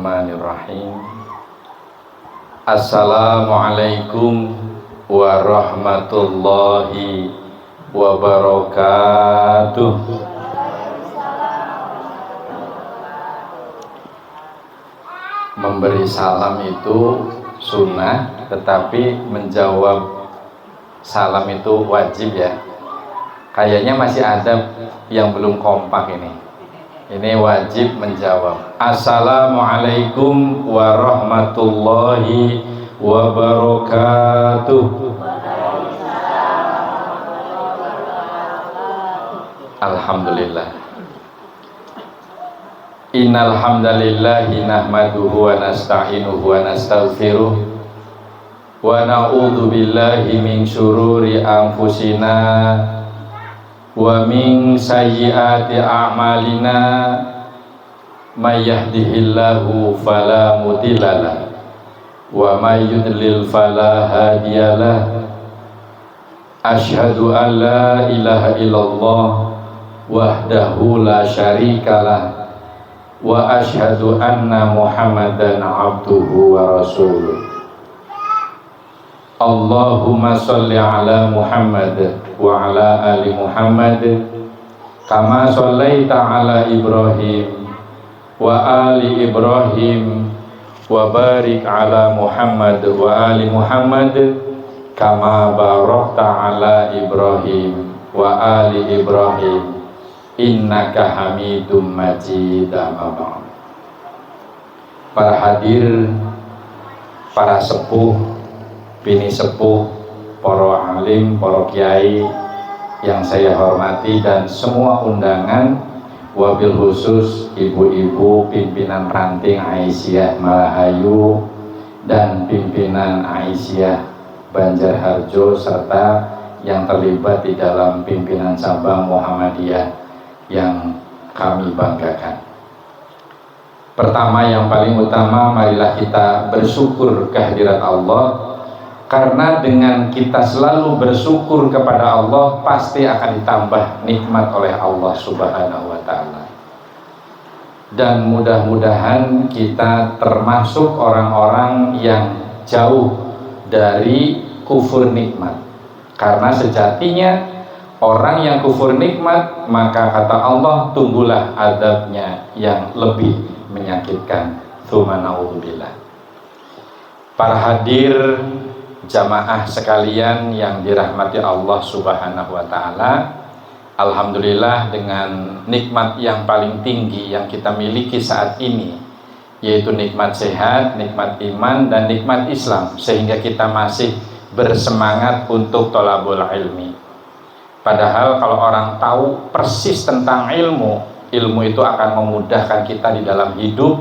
Bismillahirrahmanirrahim. Assalamualaikum warahmatullahi wabarakatuh. Memberi salam itu sunnah, tetapi menjawab salam itu wajib ya. Kayaknya masih ada yang belum kompak ini. Ini wajib menjawab. Assalamualaikum warahmatullahi wabarakatuh. Alhamdulillah. Innal hamdalillahi nahmaduhu wa nasta'inuhu wa nastaghfiruh wa na'udzu billahi min syururi anfusina wa min sayyiati a'malina may yahdihillahu fala mudhillalah wa may yudlil fala hadiyalah. Asyhadu an la ilaha illallah wahdahu la syarikalah wa asyhadu anna Muhammadan abduhu wa rasuluh. Allahumma sholli ala Muhammad wa ala ali Muhammad kama shallaita ala Ibrahim wa ali Ibrahim wa barik ala Muhammad wa ali Muhammad kama barakta ala Ibrahim wa ali Ibrahim innaka Hamidum Majid. Amma ba'd. Para hadir, para sepuh, bini sepuh, para alim, para kiai yang saya hormati, dan semua undangan, wabil khusus ibu-ibu pimpinan ranting Aisyah Malahayu dan pimpinan Aisyah Banjarharjo, serta yang terlibat di dalam pimpinan cabang Muhammadiyah yang kami banggakan. Pertama, yang paling utama, marilah kita bersyukur kehadirat Allah. Karena dengan kita selalu bersyukur kepada Allah, pasti akan ditambah nikmat oleh Allah Subhanahu wa Ta'ala. Dan mudah-mudahan kita termasuk orang-orang yang jauh dari kufur nikmat. Karena sejatinya orang yang kufur nikmat, maka kata Allah, tunggulah azabnya yang lebih menyakitkan. Tsumma na'udzubillah. Para hadir, jamaah sekalian yang dirahmati Allah Subhanahu wa Ta'ala, alhamdulillah, dengan nikmat yang paling tinggi yang kita miliki saat ini, yaitu nikmat sehat, nikmat iman, dan nikmat Islam, sehingga kita masih bersemangat untuk thalabul ilmi. Padahal kalau orang tahu persis tentang ilmu itu akan memudahkan kita di dalam hidup,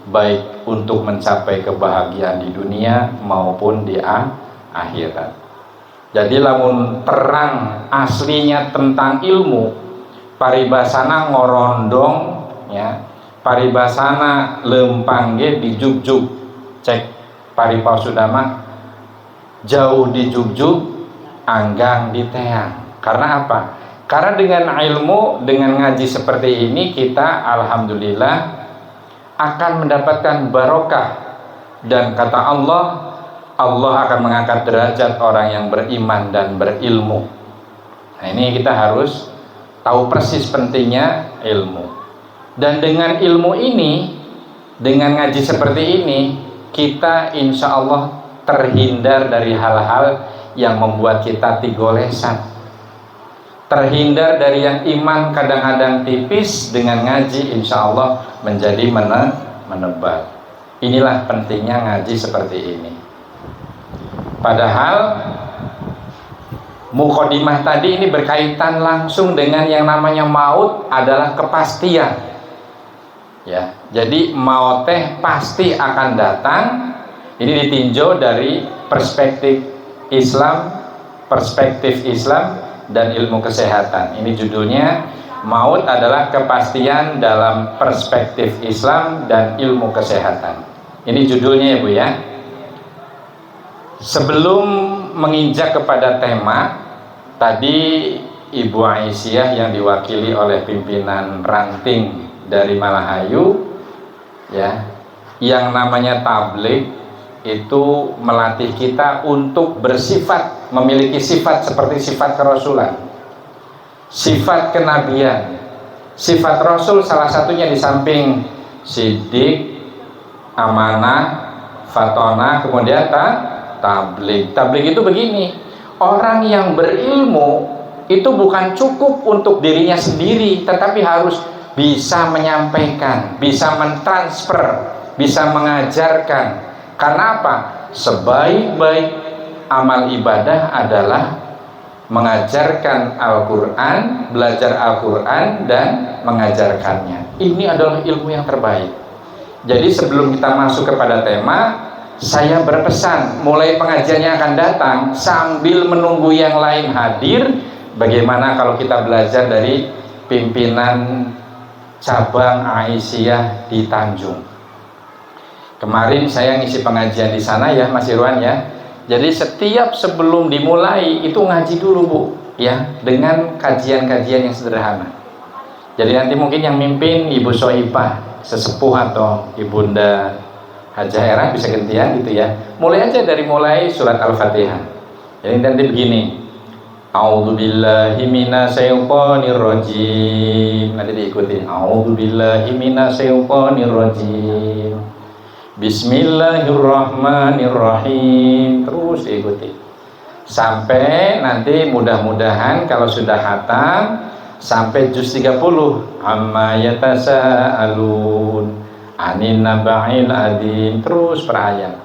baik untuk mencapai kebahagiaan di dunia maupun di akhirat. Jadi lamun terang aslinya tentang ilmu, paribasana ngorondong ya, paribasana lempangge di juk-juk, cek paripausudama jauh di juk-juk, anggang di teang. Karena apa? Karena dengan ilmu, dengan ngaji seperti ini, kita alhamdulillah akan mendapatkan barokah. Dan kata Allah, Allah akan mengangkat derajat orang yang beriman dan berilmu. Nah, ini kita harus tahu persis pentingnya ilmu. Dan dengan ilmu ini, dengan ngaji seperti ini, kita insya Allah terhindar dari hal-hal yang membuat kita tigolesan. Terhindar dari yang iman kadang-kadang tipis, dengan ngaji insya Allah menjadi menebal. Inilah pentingnya ngaji seperti ini. Padahal mukhodimah tadi ini berkaitan langsung dengan yang namanya maut adalah kepastian. Ya, jadi maut teh pasti akan datang. Ini ditinjau dari perspektif Islam, dan ilmu kesehatan. Ini judulnya, maut adalah kepastian dalam perspektif Islam dan ilmu kesehatan. Ini judulnya ya Bu ya. Sebelum menginjak kepada tema, tadi Ibu Aisyah yang diwakili oleh pimpinan ranting dari Malahayu ya, yang namanya tabligh itu melatih kita untuk bersifat, memiliki sifat seperti sifat kerasulan, sifat kenabian. Sifat Rasul salah satunya di samping siddiq, amanah, fatona, kemudian tabligh. Tabligh itu begini, orang yang berilmu itu bukan cukup untuk dirinya sendiri, tetapi harus bisa menyampaikan, bisa mentransfer, bisa mengajarkan. Karena apa? Sebaik-baik amal ibadah adalah mengajarkan Al-Quran, belajar Al-Quran dan mengajarkannya. Ini adalah ilmu yang terbaik. Jadi sebelum kita masuk kepada tema, saya berpesan, mulai pengajiannya akan datang, sambil menunggu yang lain hadir, bagaimana kalau kita belajar dari pimpinan cabang Aisyah di Tanjung. Kemarin saya ngisi pengajian di sana ya, Mas Irwan ya. Jadi setiap sebelum dimulai itu ngaji dulu Bu, ya, dengan kajian-kajian yang sederhana. Jadi nanti mungkin yang mimpin Ibu Soipah, sesepuh atau Ibunda Hajah Era bisa gantian gitu ya. Mulai aja dari mulai surat Al-Fatihah. Jadi nanti begini. A'udzubillahi minasyaitonirrajim. Nanti diikuti. A'udzubillahi minasyaitonirrajim. Bismillahirrahmanirrahim. Terus diikuti sampai nanti mudah-mudahan kalau sudah khatam sampai juz 30, amma yatasaalun anin naba'il adzim, terus per ayat.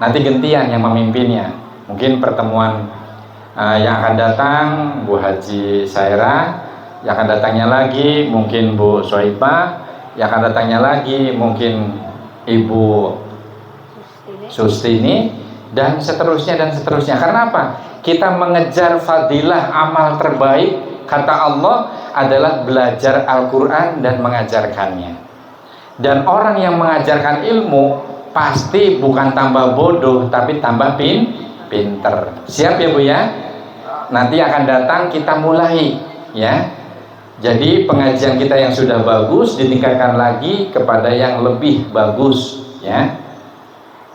Nanti gantian yang memimpinnya. Mungkin pertemuan yang akan datang Bu Haji Saira, yang akan datangnya lagi mungkin Bu Soipah, yang akan datangnya lagi mungkin Ibu Sustini, dan seterusnya dan seterusnya. Karena apa? Kita mengejar fadilah amal terbaik, kata Allah, adalah belajar Al-Quran dan mengajarkannya. Dan orang yang mengajarkan ilmu pasti bukan tambah bodoh, tapi tambah pinter. Siap ya Bu ya? Nanti akan datang, kita mulai ya. Jadi pengajian kita yang sudah bagus ditingkatkan lagi kepada yang lebih bagus ya.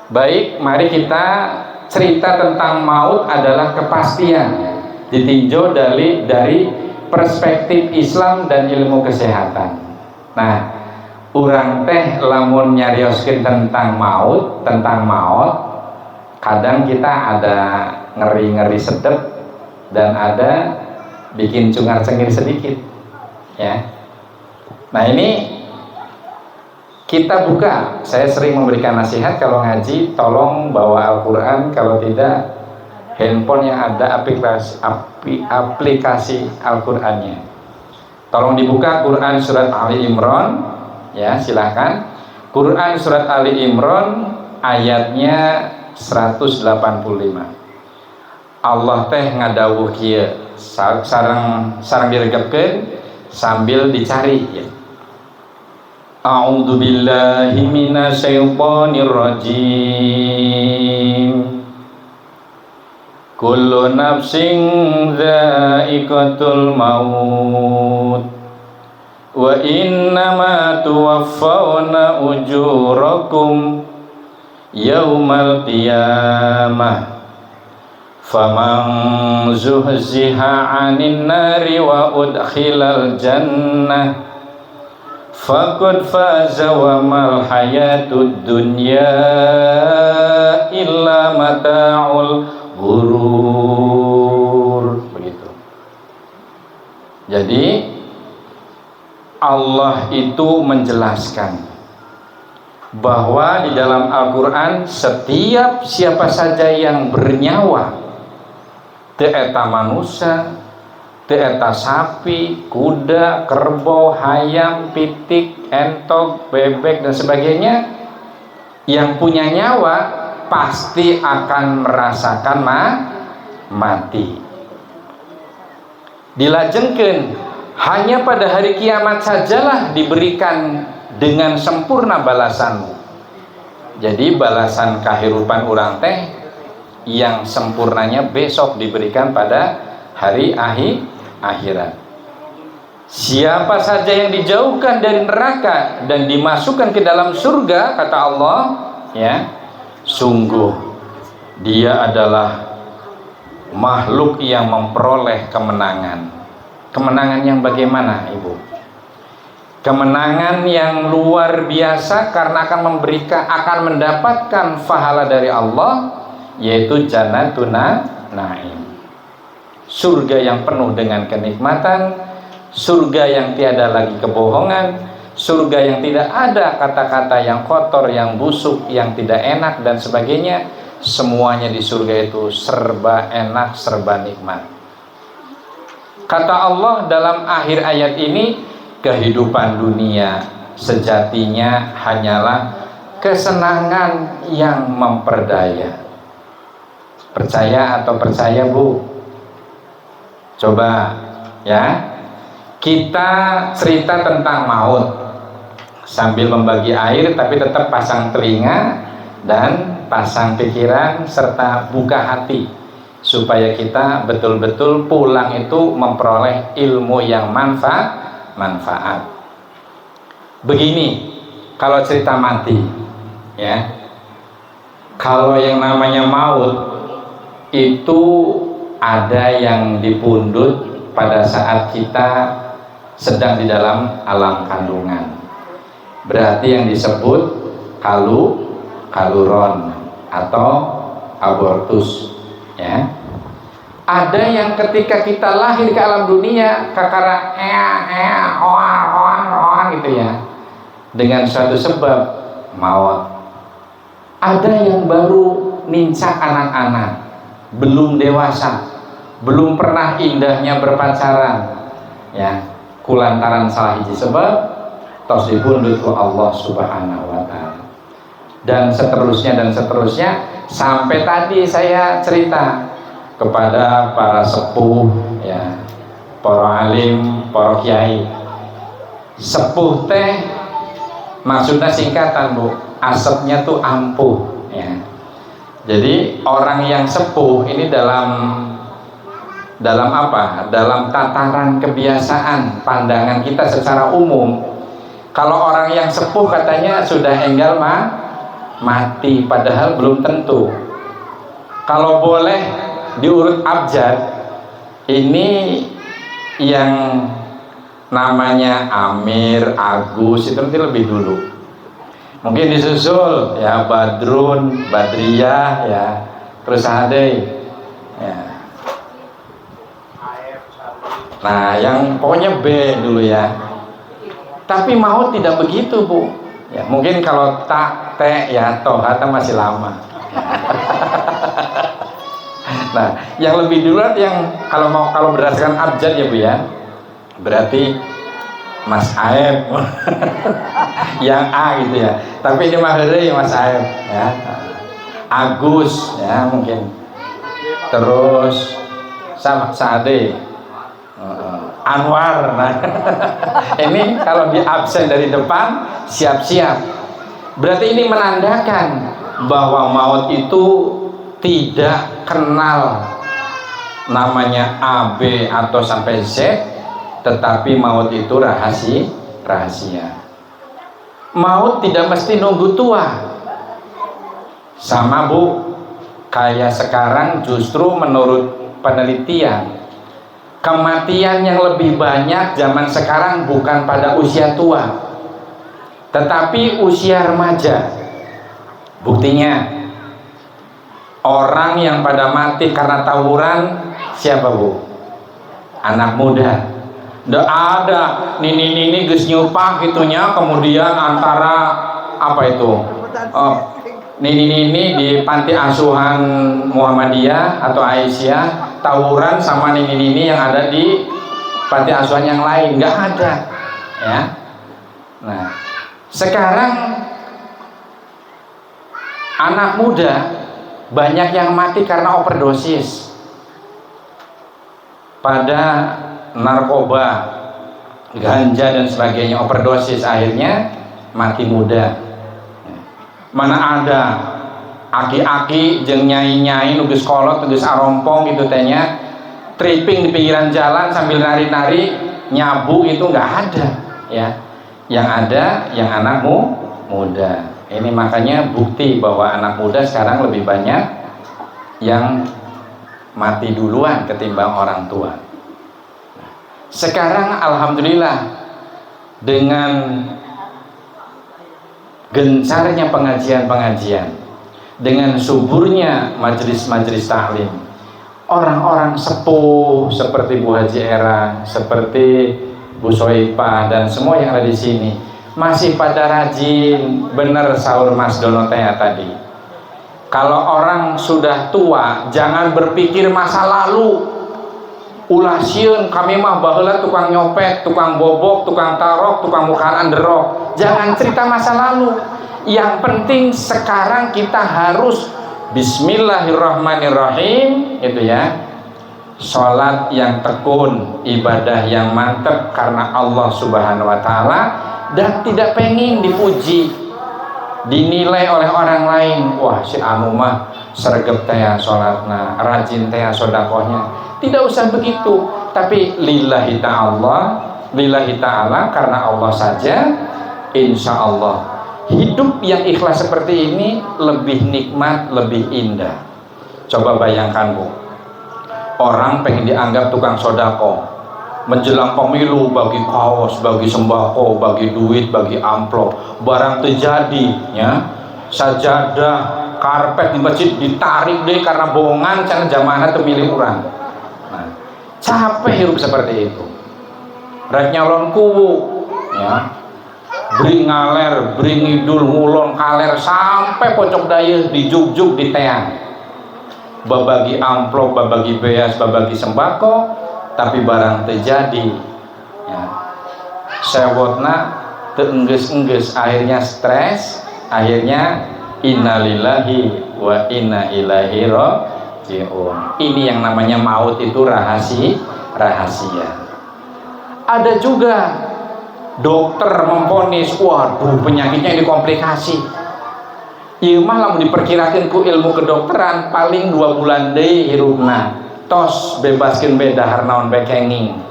Baik, mari kita cerita tentang maut adalah kepastian, ditinjau dari perspektif Islam dan ilmu kesehatan. Nah, urang teh lamun nyarioskeun tentang maut, kadang kita ada ngeri-ngeri sedep dan ada bikin cungar-cengir sedikit. Ya. Nah ini kita buka. Saya sering memberikan nasihat kalau ngaji, tolong bawa Al-Quran, kalau tidak handphone yang ada aplikasi Al-Qurannya. Tolong dibuka Quran surat Ali Imran, ya silahkan. Quran surat Ali Imran ayatnya 185. Allah teh ngadawuh kieu, sareng diregepkeun sambil dicari ya. A'udzu billahi minasyaitonir rajim. Kullu nafsin dha'iqatul maut wa innama tuwaffawna ujurakum yaumal qiyamah. Faman zuhziha 'anil nari wa udkhilal jannah faqad faza wa mal hayatud dunya illa mata'ul ghurur. Begitu. Jadi Allah itu menjelaskan bahwa di dalam Al-Quran setiap siapa saja yang bernyawa, teu eta manusia, teu eta sapi, kuda, kerbau, hayam, pitik, entok, bebek dan sebagainya, yang punya nyawa pasti akan merasakan mati. Dilajengkeun hanya pada hari kiamat sajalah diberikan dengan sempurna balasanmu. Jadi balasan kahirupan urang teh yang sempurnanya besok diberikan pada hari akhirat. Siapa saja yang dijauhkan dari neraka dan dimasukkan ke dalam surga, kata Allah, ya, sungguh dia adalah makhluk yang memperoleh kemenangan. Kemenangan yang bagaimana, Ibu? Kemenangan yang luar biasa karena akan mendapatkan pahala dari Allah, yaitu Jannatun Naim. Surga yang penuh dengan kenikmatan, surga yang tiada lagi kebohongan, surga yang tidak ada kata-kata yang kotor, yang busuk, yang tidak enak dan sebagainya. Semuanya di surga itu serba enak, serba nikmat. Kata Allah dalam akhir ayat ini, kehidupan dunia sejatinya hanyalah kesenangan yang memperdaya. Percaya atau percaya, Bu? Coba ya, kita cerita tentang maut sambil membagi air, tapi tetap pasang telinga dan pasang pikiran serta buka hati, supaya kita betul-betul pulang itu memperoleh ilmu yang manfaat. Begini, kalau cerita mati, ya, kalau yang namanya maut itu ada yang dipundut pada saat kita sedang di dalam alam kandungan. Berarti yang disebut kaluron atau abortus, ya. Ada yang ketika kita lahir ke alam dunia kakara gitu ya, dengan suatu sebab maut. Ada yang baru nincak anak-anak, belum dewasa, belum pernah indahnya berpacaran, ya, kulantaran salah hiji sebab tos dipundhut ku Allah Subhanahu wa taala. Dan seterusnya sampai tadi saya cerita kepada para sepuh, ya, para alim, para kiai. Sepuh teh maksudnya singkatan, Bu, asapnya tuh ampuh, ya. Jadi orang yang sepuh ini dalam apa? Dalam tataran kebiasaan pandangan kita secara umum, kalau orang yang sepuh katanya sudah enggal mati, padahal belum tentu. Kalau boleh diurut abjad, ini yang namanya Amir, Agus itu nanti lebih dulu. Mungkin disusul ya Badrun, Badriyah, ya, terus Hadei, ya. Nah, yang pokoknya B dulu ya. Tapi maut tidak begitu, Bu. Ya, mungkin kalau tak, te, ya, toh, kata masih lama. Nah, yang lebih dulu yang kalau berdasarkan abjad ya, Bu, ya. Berarti Mas Aep yang A gitu ya, tapi ini maheri Mas Aep, ya. Agus, ya, mungkin terus sama Sade, Anwar. Nah, ini kalau di absen dari depan siap-siap, berarti ini menandakan bahwa maut itu tidak kenal namanya A, B atau sampai Z, tetapi maut itu rahasia. Maut tidak mesti nunggu tua. Sama, Bu, kayak sekarang justru menurut penelitian, kematian yang lebih banyak zaman sekarang bukan pada usia tua, tetapi usia remaja. Buktinya orang yang pada mati karena tawuran siapa, Bu? Anak muda. Nggak ada nini geus nyupah gitunya, kemudian antara apa itu nini di panti asuhan Muhammadiyah atau Aisyah tawuran sama nini yang ada di panti asuhan yang lain, nggak ada, ya. Nah, sekarang anak muda banyak yang mati karena overdosis pada narkoba, ganja dan sebagainya, overdosis, akhirnya mati muda. Mana ada aki-aki jeung nyai-nyai nugus kolot, nugus arompong gitu tehnya, tripping di pinggiran jalan sambil nari-nari, nyabu itu nggak ada, ya. Yang ada yang anakmu muda. Ini makanya bukti bahwa anak muda sekarang lebih banyak yang mati duluan ketimbang orang tua. Sekarang alhamdulillah dengan gencarnya pengajian-pengajian, dengan suburnya majelis-majelis taklim, orang-orang sepuh seperti Bu Haji Era, seperti Bu Soipah dan semua yang ada di sini masih pada rajin. Bener sahur Mas Donotea tadi. Kalau orang sudah tua jangan berpikir masa lalu. Ulah sieun kami mah baheula tukang nyopet, tukang bobok, tukang tarok, tukang mukaan derok. Jangan cerita masa lalu. Yang penting sekarang kita harus Bismillahirrahmanirrahim, itu ya. Sholat yang tekun, ibadah yang mantap karena Allah Subhanahu wa Ta'ala, dan tidak pengen dipuji, dinilai oleh orang lain. Wah, si anu mah sregep teh sholatna, rajin teh sodakohnya. Tidak usah begitu, tapi lillahi ta'ala, karena Allah saja. Insya Allah hidup yang ikhlas seperti ini lebih nikmat, lebih indah. Coba bayangkan Bu, orang pengen dianggap tukang sodako, menjelang pemilu bagi kaos, bagi sembako, bagi duit, bagi amplop, barang terjadi ya, sajadah, karpet di masjid ditarik deh karena bohongan, karena jamaah temilih orang. Nah, capek hidup seperti itu. Rek nyalon kuwu ya, beri ngaler, beri ngidul, ngulon kaler sampai pojok daya dijuk-juk di teang, babagi amplop, babagi beas, babagi sembako, tapi barang terjadi ya, sewotna teengges-engges, akhirnya stres, akhirnya innalillahi wa inna ilaihi raji'un. Ini yang namanya maut, itu rahasia. Ada juga dokter memvonis, waduh penyakitnya ini komplikasi. Ieu mah lamun diperkirakeun ku ilmu kedokteran paling 2 bulan deui hirupna. Tos bebaskeun bae dahar naon bae kenging.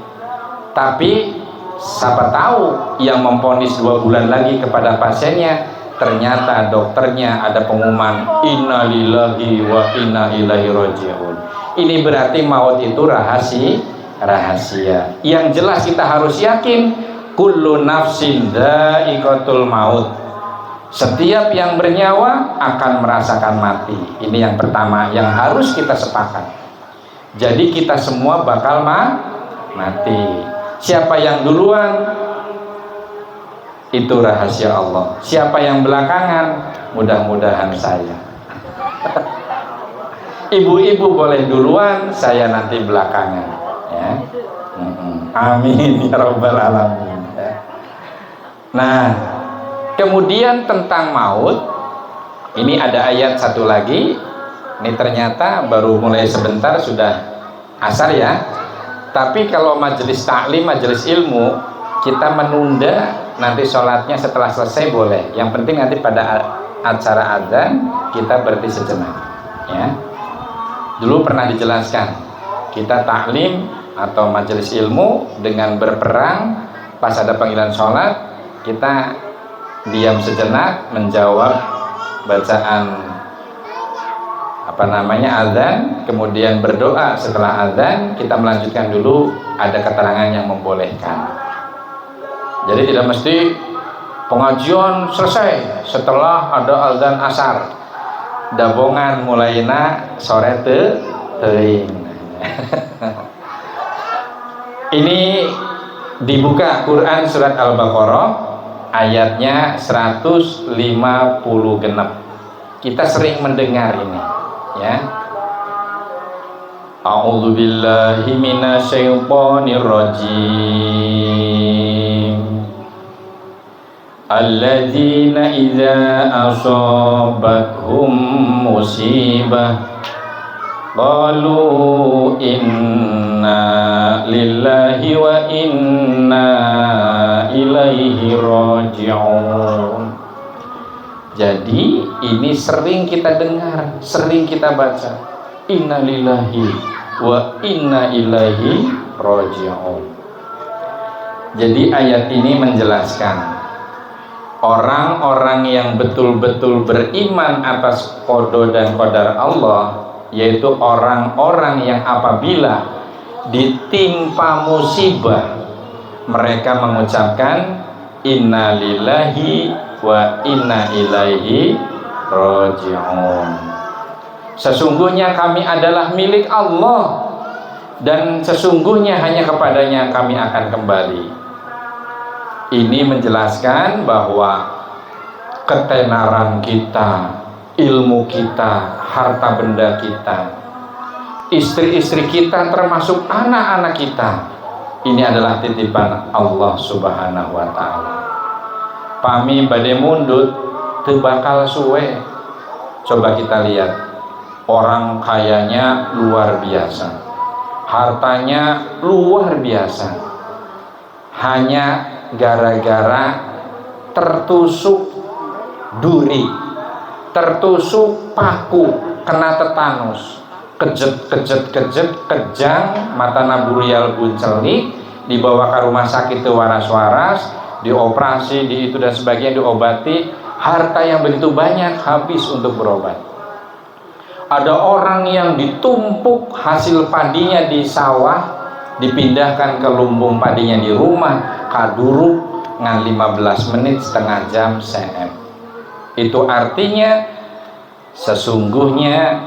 Tapi siapa tahu yang memvonis 2 bulan lagi kepada pasiennya, ternyata dokternya ada pengumuman innalillahi wa inna ilaihi raji'un. Ini berarti maut itu rahasia. Yang jelas kita harus yakin kullu nafsin dha'iqatul maut. Setiap yang bernyawa akan merasakan mati. Ini yang pertama yang harus kita sepakat. Jadi kita semua bakal mati. Siapa yang duluan itu rahasia Allah. Siapa yang belakangan, mudah-mudahan saya. Ibu-ibu boleh duluan, saya nanti belakangan ya. Amin ya rabbal alamin. Nah, kemudian tentang maut, ini ada ayat satu lagi. Ini ternyata baru mulai sebentar sudah asar ya. Tapi kalau majelis taklim, majelis ilmu, kita menunda nanti sholatnya setelah selesai boleh. Yang penting nanti pada acara adzan kita berhenti sejenak ya. Dulu pernah dijelaskan, kita taklim atau majelis ilmu dengan berperang, pas ada panggilan sholat kita diam sejenak menjawab bacaan adzan, kemudian berdoa setelah adzan. Kita melanjutkan dulu, ada keterangan yang membolehkan. Jadi tidak mesti pengajian selesai setelah ada adzan asar, dabongan mulaina sore teuing. Ini dibuka Quran surat Al-Baqarah ayatnya 150 genep. Kita sering mendengar ini ya. A'udzu billahi minasyaitonir rajim. Alladzina idza asabathum musibah qalu inna lillahi wa inna ilaihi raji'un. Jadi ini sering kita dengar, sering kita baca, inna lillahi wa inna ilaihi raji'un. Jadi ayat ini menjelaskan orang-orang yang betul-betul beriman atas qada dan qadar Allah, yaitu orang-orang yang apabila ditimpa musibah mereka mengucapkan inna lillahi wa inna ilaihi raji'un. Sesungguhnya kami adalah milik Allah dan sesungguhnya hanya kepadanya kami akan kembali. Ini menjelaskan bahwa ketenaran kita, ilmu kita, harta benda kita, istri-istri kita, termasuk anak-anak kita, ini adalah titipan Allah Subhanahu wa ta'ala. Pami badai mundut teu bakal suwe. Coba kita lihat, orang kayanya luar biasa, hartanya luar biasa, hanya gara-gara tertusuk duri, tertusuk paku, kena tetanus, kejet, kejang, mata naburial buncelik, dibawa ke rumah sakit itu waras-waras, dioperasi, di itu dan sebagainya, diobati, harta yang begitu banyak habis untuk berobat. Ada orang yang ditumpuk hasil padinya di sawah, dipindahkan ke lumbung padinya di rumah, kaduruk ngan 15 menit setengah jam cm. Itu artinya sesungguhnya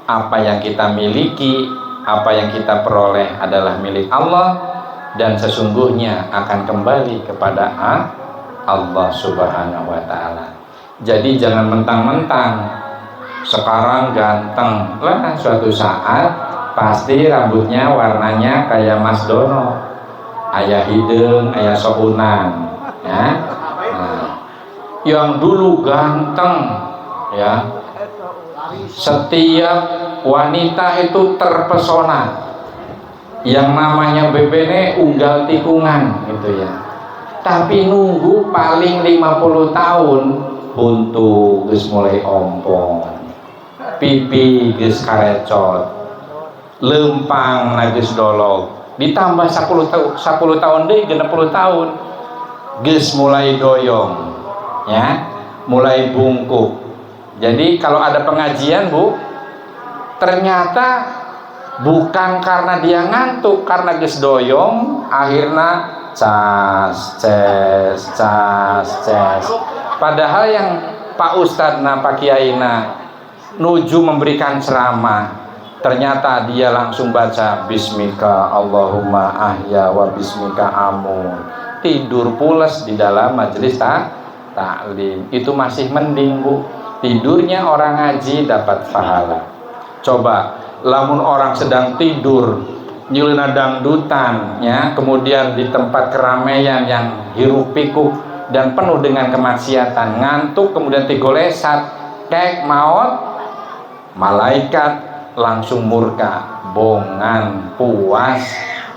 apa yang kita miliki, apa yang kita peroleh adalah milik Allah dan sesungguhnya akan kembali kepada Allah Subhanahu wa ta'ala. Jadi jangan mentang-mentang sekarang ganteng lah, suatu saat pasti rambutnya warnanya kayak Mas Dono, ayah hidung, ayah sohunan, ya. Nah, yang dulu ganteng, ya, setiap wanita itu terpesona, yang namanya bebene unggal tikungan gitu ya. Tapi nunggu paling 50 tahun buntu geus mulai ompong, pipi geus karecot, lempang geus dolog, ditambah 10 tahun deh, 60 tahun geus mulai doyong, ya, mulai bungkuk. Jadi kalau ada pengajian, Bu, ternyata bukan karena dia ngantuk, karena geus doyong, akhirnya cas. Padahal yang Pak Ustadna, Pak Kiaina nuju memberikan ceramah, ternyata dia langsung baca Bismika Allahumma ahya wa bismika amun, tidur pules di dalam majelis taklim. Itu masih mending, Bu. Tidurnya orang ngaji dapat pahala. Coba lamun orang sedang tidur nyulna dangdutan, ya, kemudian di tempat keramaian yang hiruk pikuk dan penuh dengan kemaksiatan, ngantuk kemudian tigolesat kek maut, malaikat langsung murka, bongan, puas,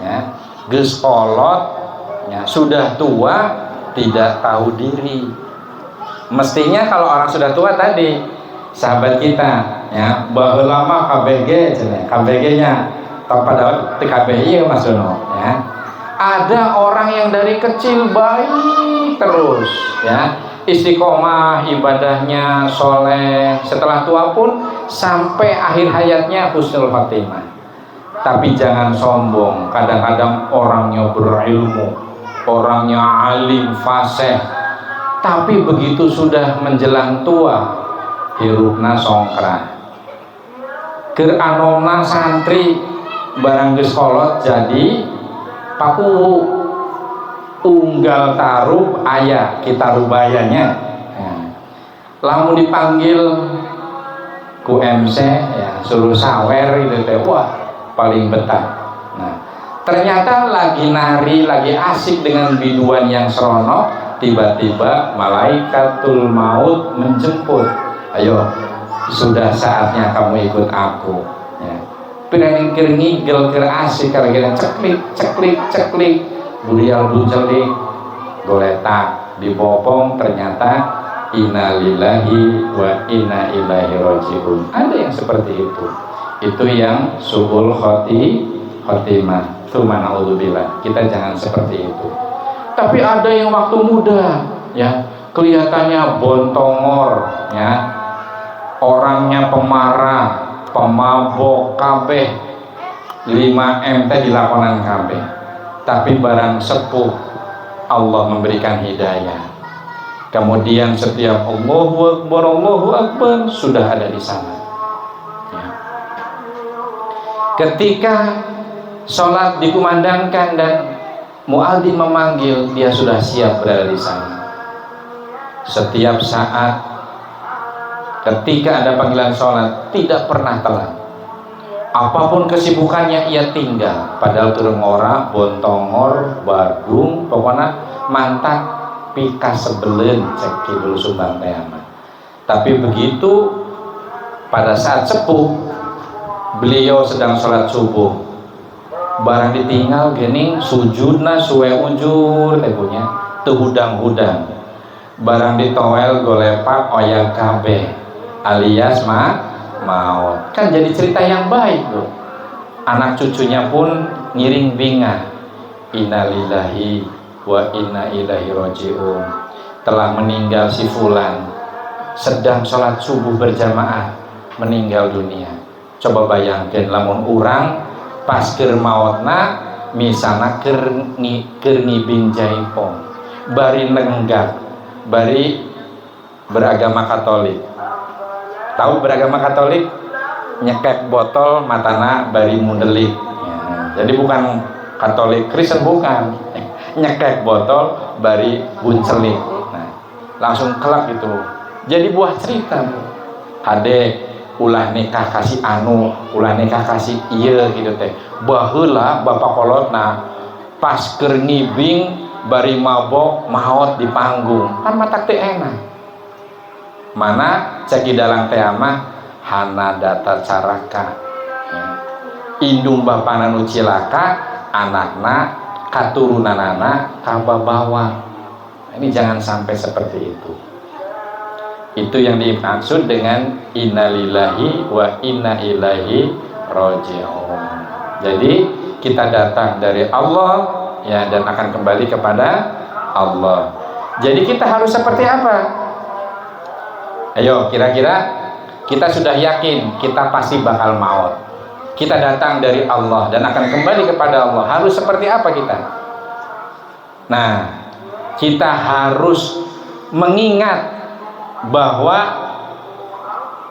ya, geus kolot, ya, sudah tua, tidak tahu diri. Mestinya kalau orang sudah tua tadi, sahabat kita, ya, baheula mah KBG, KBG-nya pada TKBI ya Mas Dono, ya. Ada orang yang dari kecil baik terus, ya, istiqomah ibadahnya, soleh, setelah tua pun sampai akhir hayatnya husnul khotimah. Tapi jangan sombong. Kadang-kadang orangnya berilmu, orangnya alim, fasih, tapi begitu sudah menjelang tua, hirupna songkran, keur anona santri barang geus kolot jadi paku, unggal tarub aya kita rubayanya, ya. Lamun dipanggil ku MC, ya, suruh sawer itu teh, wah paling betah. Nah, ternyata lagi nari, lagi asik dengan biduan yang seronok, tiba-tiba malaikatul maut menjemput, ayo sudah saatnya kamu ikut aku, ya. Pirang keur ngigel, keur asik, kalau kita ceklik burial buncelik, goletak dibopong, ternyata innalillahi wa inna ilaihi rajiun. Ada yang seperti itu. Itu yang su'ul khotimah. Tsumma na'udzubillah. Kita jangan seperti itu. Tapi ada yang waktu muda, ya, kelihatannya bontongor, ya, orangnya pemarah, pemabok, kabeh 5M teh dilakonan kabeh. Tapi barang sepuh Allah memberikan hidayah. Kemudian setiap Allahu Akbar sudah ada di sana. Ya. Ketika sholat dikumandangkan dan muadzin memanggil, dia sudah siap berada di sana. Setiap saat ketika ada panggilan sholat tidak pernah telat. Apapun kesibukannya ia tinggal. Padahal turun ora, bontongor, badung, pokoknya mantap pika sebelen cek dulu sumbang teama. Tapi begitu pada saat sepuh beliau sedang sholat subuh, barang ditinggal gening sujudna suwe ujur tebunya tuhudang-hudang, barang ditowel golepak oyang kabeh alias maut. Kan jadi cerita yang baik loh. Anak cucunya pun ngiring binga, innalillahi wa inna ilaihi raji'un, telah meninggal si fulan, sedang sholat subuh berjamaah meninggal dunia. Coba bayangkan lamun urang pas keur maotna misana keur ngibing jaipong, bari nenggak, bari beragama Katolik. Tahu beragama Katolik? Nyekek botol matana bari mundelik. Ya, jadi bukan Katolik Kristen, bukan. Nyekek botol bari buncelik. Nah, langsung kelak gitu. Jadi buah cerita. Hade ulah nikah kasih anu, ulah nikah kasih iya gitu teh. Baheula bapak kolotna pas keur ngibing bari mabok maot di panggung. Kan matak teh enak. Mana cek di dalang teh mah hana data caraka. Ya. Indung bapana nu cilaka, anakna katurunanana kababawa. Ini jangan sampai seperti itu. Itu yang dimaksud dengan innalillahi wa inna ilaihi raji'un. Jadi kita datang dari Allah, ya, dan akan kembali kepada Allah. Jadi kita harus seperti apa? Ayo, kira-kira kita sudah yakin kita pasti bakal maut. Kita datang dari Allah dan akan kembali kepada Allah. Harus seperti apa kita? Nah, kita harus mengingat bahwa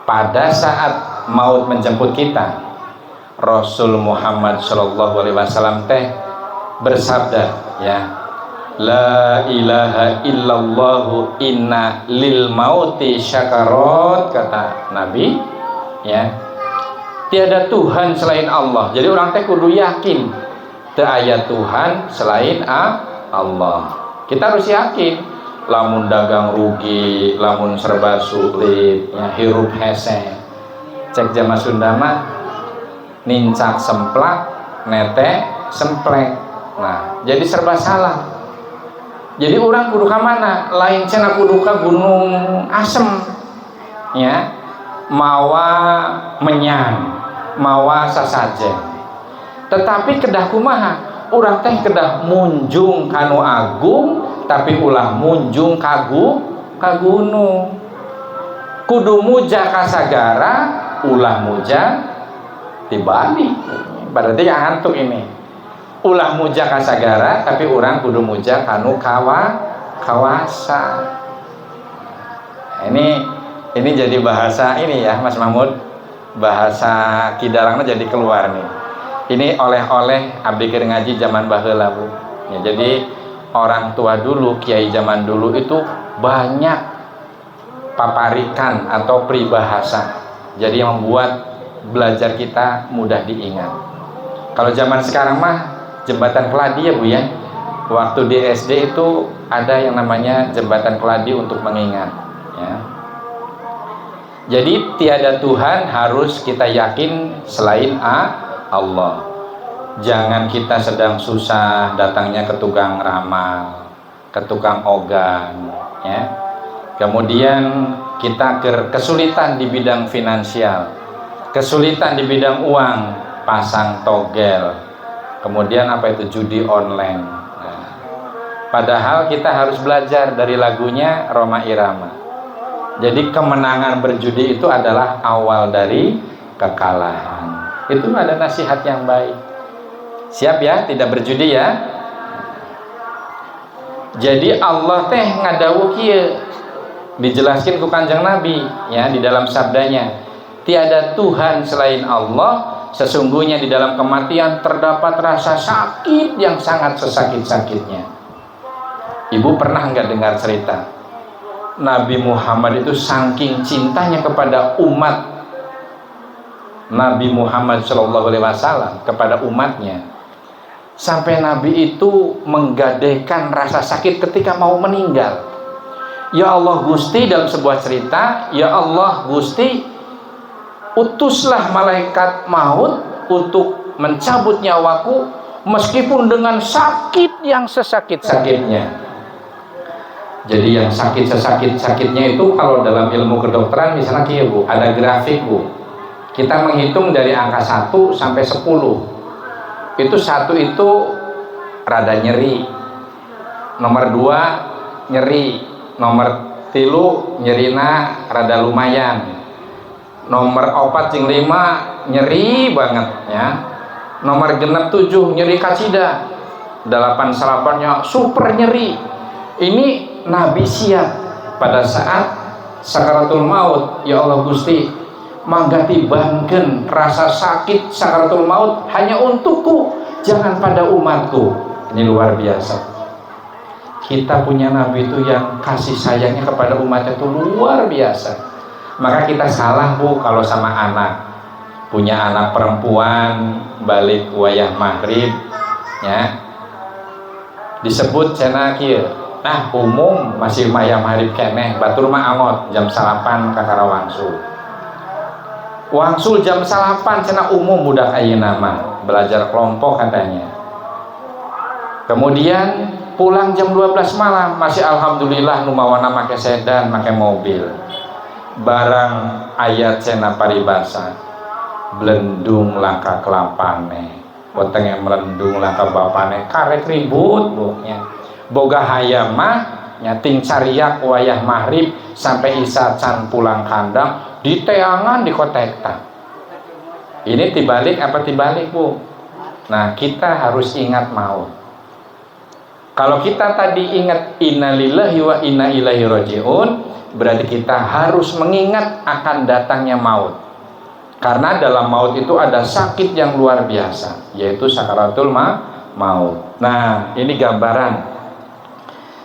pada saat maut menjemput kita, Rasul Muhammad SAW teh bersabda, ya, la ilaha illallah inna lil mauti syakarat, kata Nabi, ya, tiada Tuhan selain Allah. Jadi orang teh kudu yakin teu aya Tuhan selain Allah. Kita harus yakin, lamun dagang rugi, lamun serba sulit, ya, hirup hese. Cek jama Sunda mah nincak semplak, nete semplek. Nah, jadi serba salah. Jadi orang kudu ka mana? Lain cenah kudu ka gunung asem, ya, mawa menyan, mawa sasajen. Tetapi kedah kumaha? Urang teh kedah munjung kanu agung, tapi ulah munjung ka gunung. Kudu muja ka sagara, ulah muja tibalik. Berarti ya hantuk ini. Ulah muja ka sagara, tapi urang kudu muja kanu kawasa. Ini jadi bahasa ini ya Mas Mahmud, bahasa kidarangna jadi keluar nih. Ini oleh-oleh abdi keur ngaji zaman baheula, Bu. Ya, jadi orang tua dulu, kiai zaman dulu itu banyak paparikan atau peribahasa. Jadi yang membuat belajar kita mudah diingat. Kalau zaman sekarang mah jembatan keladi ya Bu ya. Waktu di SD itu ada yang namanya jembatan keladi untuk mengingat, ya. Jadi tiada Tuhan harus kita yakin selain Allah. Jangan kita sedang susah datangnya ke tukang ramal, ke tukang ogan, ya. Kemudian kita kesulitan di bidang finansial, kesulitan di bidang uang, pasang togel. Kemudian apa itu judi online. Nah, Padahal kita harus belajar dari lagunya Rhoma Irama. Jadi kemenangan berjudi itu adalah awal dari kekalahan. Itu ada nasihat yang baik. Siap ya, tidak berjudi ya. Jadi Allah teh ngadawu kieu, dijelaskan ku Kanjeng Nabi ya di dalam sabdanya, tiada Tuhan selain Allah, sesungguhnya di dalam kematian terdapat rasa sakit yang sangat sesakit-sakitnya. Ibu pernah nggak dengar cerita Nabi Muhammad itu saking cintanya kepada umat Nabi Muhammad SAW kepada umatnya, sampai Nabi itu menggadaikan rasa sakit ketika mau meninggal. Ya Allah Gusti, dalam sebuah cerita, ya Allah Gusti, utuslah malaikat maut untuk mencabut nyawaku meskipun dengan sakit yang sesakit-sakitnya. Jadi yang sakit sesakit-sakitnya itu kalau dalam ilmu kedokteran misalnya kia Bu, ada grafik Bu. Kita menghitung dari angka 1 sampai 10. Itu 1 itu rada nyeri. Nomor 2 nyeri. Nomor 3 nyerina rada lumayan. Nomor 4 jeung 5 nyeri banget ya. Nomor 6 7 nyeri kacida. 8 salapannya super nyeri. Ini Nabi siap pada saat sakaratul maut. Ya Allah Gusti, mangga tibankeun rasa sakit sakaratul maut hanya untukku, jangan pada umatku. Ini luar biasa. Kita punya Nabi itu yang kasih sayangnya kepada umatnya itu luar biasa. Maka kita salah Bu kalau sama anak. Punya anak perempuan balik wayah maghrib ya, disebut cenah kieu, nah umum masih mayam harip keneh batur mah angot jam 8 kakara wangsul jam 8 cenah umum budak ayeuna mah belajar kelompok katanya. Kemudian pulang jam 12 malam masih alhamdulillah nu mawana make sedan make mobil. Barang ayat cenah paribasa blendung laka kelapane wetenge melendung laka bapane karek ribut Bu nya. Boga hayam mah nyating cariak wayah maghrib sampai isya can pulang kandang di teangan di kotekta. Ini tibalik apa tibalik Bu? Nah kita harus ingat maut. Kalau kita tadi ingat innalillahi wa inna ilaihi rajiun, berarti kita harus mengingat akan datangnya maut. Karena dalam maut itu ada sakit yang luar biasa, yaitu sakaratul maut. Nah ini gambaran.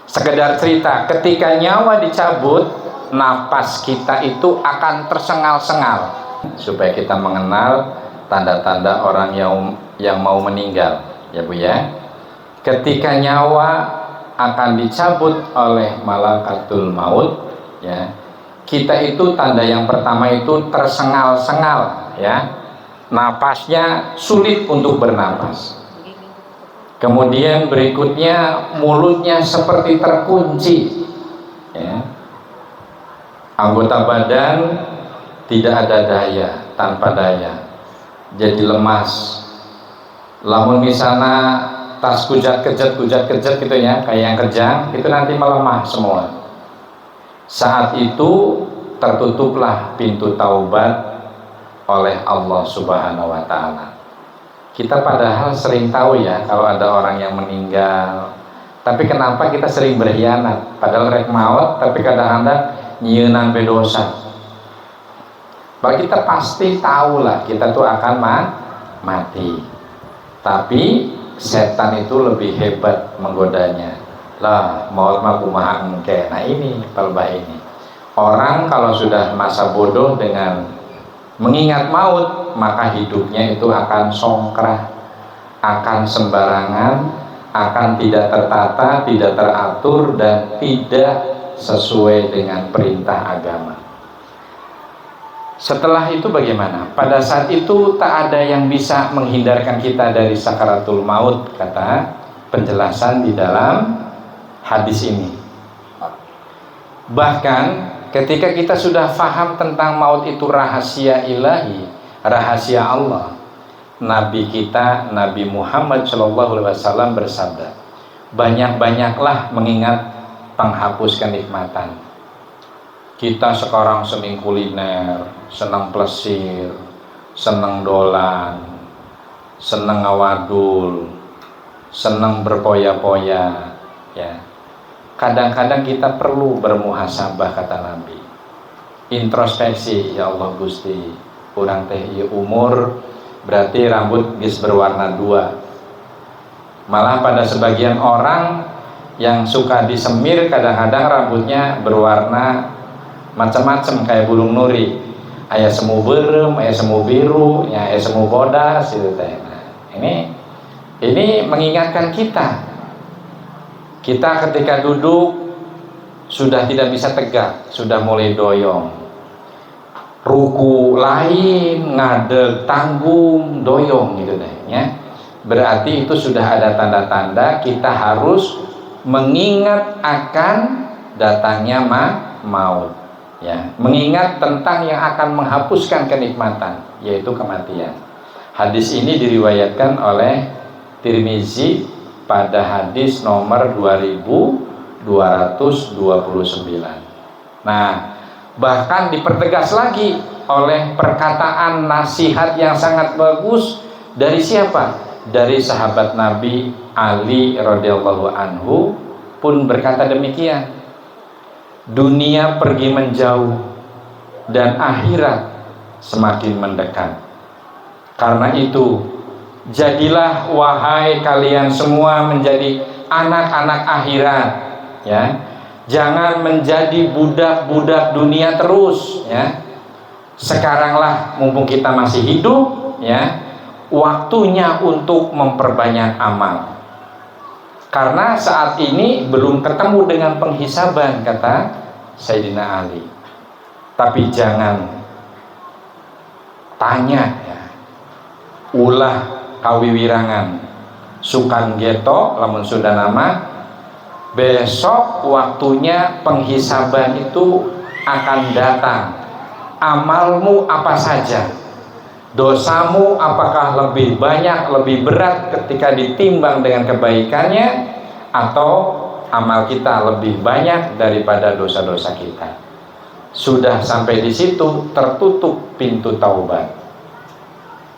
Sekedar cerita, ketika nyawa dicabut, napas kita itu akan tersengal-sengal. Supaya kita mengenal tanda-tanda orang yang mau meninggal, ya Bu ya. Ketika nyawa akan dicabut oleh malakatul maut, ya, kita itu tanda yang pertama itu tersengal-sengal, ya. Napasnya sulit untuk bernapas. Kemudian berikutnya mulutnya seperti terkunci ya. Anggota badan tidak ada daya, tanpa daya, jadi lemas. Lamun misalnya tas kujat-kejat gitu ya, kayak yang kejang itu nanti melemah semua. Saat itu tertutuplah pintu taubat oleh Allah Subhanahu wa Ta'ala. Kita padahal sering tahu ya kalau ada orang yang meninggal, tapi kenapa kita sering berkhianat? Padahal rek maut, tapi kadang-kadang nyieun dosa. Bahwa kita pasti tahu lah kita tuh akan mati, tapi setan itu lebih hebat menggodanya. Lah maut mah kumaha engke. Nah ini pelbah ini. Orang kalau sudah masa bodoh dengan mengingat maut, maka hidupnya itu akan songkrah, akan sembarangan, akan tidak tertata, tidak teratur, dan tidak sesuai dengan perintah agama. Setelah itu bagaimana? Pada saat itu tak ada yang bisa menghindarkan kita dari sakaratul maut, kata penjelasan di dalam hadis ini. Bahkan ketika kita sudah faham tentang maut itu rahasia ilahi, rahasia Allah, Nabi kita, Nabi Muhammad SAW bersabda, banyak-banyaklah mengingat penghapus kenikmatan. Kita sekarang seneng kuliner, seneng plesir, seneng dolan, seneng ngawadul, seneng berpoya-poya, ya. Kadang-kadang kita perlu bermuhasabah, kata Nabi. Introspeksi, ya Allah Gusti, kurang teh ieu umur berarti rambut geus berwarna dua. Malah pada sebagian orang yang suka disemir, kadang-kadang rambutnya berwarna macam-macam kayak burung nuri. Aya semu beureum, aya semu biru, ya aya semu bodas gitu teh. Nah, ini mengingatkan kita ketika duduk sudah tidak bisa tegak, sudah mulai doyong. Ruku lain, ngadeg tanggung, doyong gitu deh ya. Berarti itu sudah ada tanda-tanda kita harus mengingat akan datangnya maut ya, mengingat tentang yang akan menghapuskan kenikmatan, yaitu kematian. Hadis ini diriwayatkan oleh Tirmizi pada hadis nomor 2229. Nah, bahkan dipertegas lagi oleh perkataan nasihat yang sangat bagus dari siapa? Dari sahabat Nabi Ali radhiyallahu anhu pun berkata demikian. Dunia pergi menjauh dan akhirat semakin mendekat. Karena itu, jadilah wahai kalian semua menjadi anak-anak akhirat ya. Jangan menjadi budak-budak dunia terus ya. Sekaranglah mumpung kita masih hidup ya, waktunya untuk memperbanyak amal. Karena saat ini belum ketemu dengan penghisaban, kata Sayyidina Ali. Tapi jangan tanya ya, ulah kawiwirangan sukan geto lamun sudah nama, besok waktunya penghisaban itu akan datang. Amalmu apa saja, dosamu apakah lebih banyak, lebih berat ketika ditimbang dengan kebaikannya, atau amal kita lebih banyak daripada dosa-dosa kita. Sudah sampai di situ tertutup pintu taubat.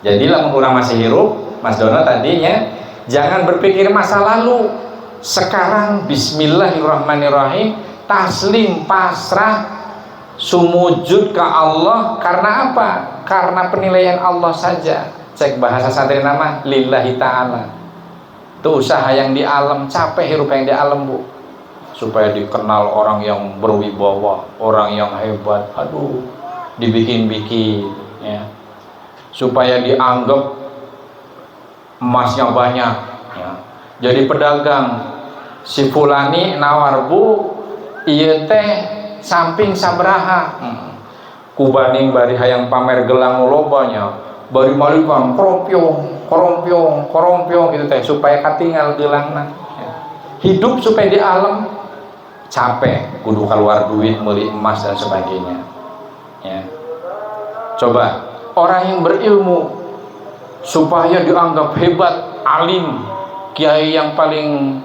Jadi lamun urang masih hirup, Mas Dono tadinya jangan berpikir masa lalu. Sekarang bismillahirrahmanirrahim, taslim, pasrah, sumujud ke Allah. Karena apa? Karena penilaian Allah saja. Cek bahasa santri nama lillahi ta'ala. Itu usaha yang di alam, capek hirup yang di alam bu, supaya dikenal orang yang berwibawa, orang yang hebat. Aduh, dibikin-bikin ya, supaya dianggap emasnya banyak ya. Jadi pedagang, si fulani nawar bu, ieu teh samping sabraha, kubaning bari hayang pamer gelang lobanya, bari malikan korompiong gitu teh, supaya katinggal gelangna ya. Hidup supaya di alam capek, kudu keluar duit beli emas dan sebagainya ya. Coba orang yang berilmu supaya dianggap hebat, alim, kiai yang paling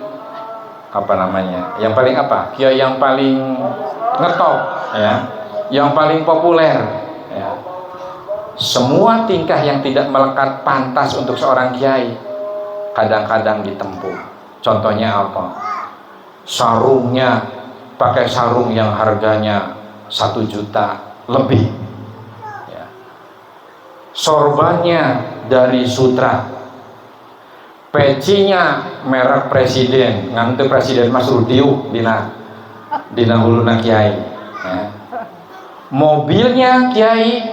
apa namanya, yang paling apa, kiai yang paling ngetop ya, yang paling populer ya. Semua tingkah yang tidak melekat pantas untuk seorang kiai kadang-kadang ditempuh. Contohnya apa? Sarungnya pakai sarung yang harganya 1 juta lebih ya. Sorbannya dari sutra, pecinya merek presiden, nganti presiden Mas Rudiu dina huluna kiai ya. Mobilnya kiai